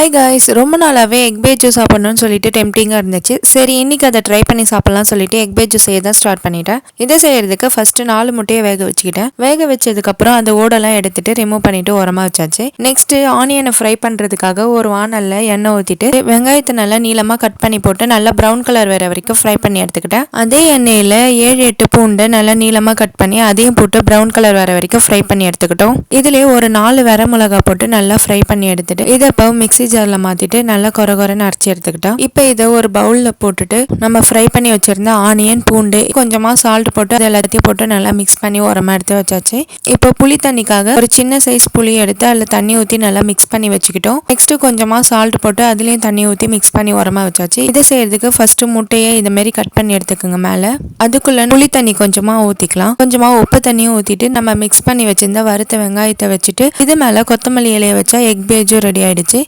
Hi guys, ரொம்ப நாளாகவே egg page juice சாப்பிட்ணுன்னு சொல்லிட்டு டெம்டிங்காக இருந்துச்சு. சரி இன்னைக்கு அதை ட்ரை பண்ணி சாப்பிட்லாம் சொல்லிட்டு எக் பேஜ் ஜூஸ் செய்ய தான் ஸ்டார்ட் பண்ணிட்டேன். இதை செய்யறதுக்கு ஃபர்ஸ்ட் 4 முட்டையை வேக வச்சுக்கிட்டேன். வேக வச்சதுக்கப்புறம் அந்த ஓடெல்லாம் எடுத்துட்டு ரிமூவ் பண்ணிட்டு உரமா வச்சாச்சு. நெக்ஸ்ட் ஆனியனை ஃப்ரை பண்ணுறதுக்காக ஒரு வானல்ல எண்ணெய் ஊற்றிட்டு வெங்காயத்தை நல்லா நீளமாக கட் பண்ணி போட்டு நல்லா ப்ரௌன் கலர் வர வரைக்கும் ஃப்ரை பண்ணி எடுத்துக்கிட்டேன். அதே எண்ணெயில் 7-8 பூண்டை நல்லா நீளமாக கட் பண்ணி அதையும் போட்டு ப்ரௌன் கலர் வர வரைக்கும் ஃப்ரை பண்ணி எடுத்துக்கிட்டோம். இதுலேயே ஒரு 4 வர மிளகா போட்டு நல்லா ஃப்ரை பண்ணி எடுத்துட்டு இதை இப்போ மிக்ஸி ஜார்ல மாத்திட்டு நல்லா கொரகொரன்னு அரைச்சி எடுத்துக்கிட்டோம். இப்போ இதை ஒரு பவுல்ல போட்டுட்டு நம்ம ஃப்ரை பண்ணி வச்சிருந்த ஆனியன், பூண்டு, கொஞ்சமா சால்ட் போட்டு அதை எல்லாத்தையும் போட்டு நல்லா மிக்ஸ் பண்ணி உரமா எடுத்து வச்சாச்சு. இப்போ புளி தண்ணிக்காக ஒரு சின்ன சைஸ் புளி எடுத்து அதில் தண்ணி ஊற்றி நல்லா மிக்ஸ் பண்ணி வச்சுக்கிட்டோம். நெக்ஸ்ட் கொஞ்சமா சால்ட் போட்டு அதுலயும் தண்ணி ஊற்றி மிக்ஸ் பண்ணி உரமா வச்சாச்சு. இதை செய்யறதுக்கு ஃபர்ஸ்ட் முட்டையை இந்த மாதிரி கட் பண்ணி எடுத்துக்கோங்க. மேல அதுக்குள்ள புளி தண்ணி கொஞ்சமா ஊத்திக்கலாம். கொஞ்சமா உப்பு தண்ணியும் ஊத்திட்டு நம்ம மிக்ஸ் பண்ணி வச்சிருந்த வறுத்த வெங்காயத்தை வச்சுட்டு இது மேல கொத்தமல்லி இலையை வச்சா எக் பேஜும் ரெடி ஆயிடுச்சு.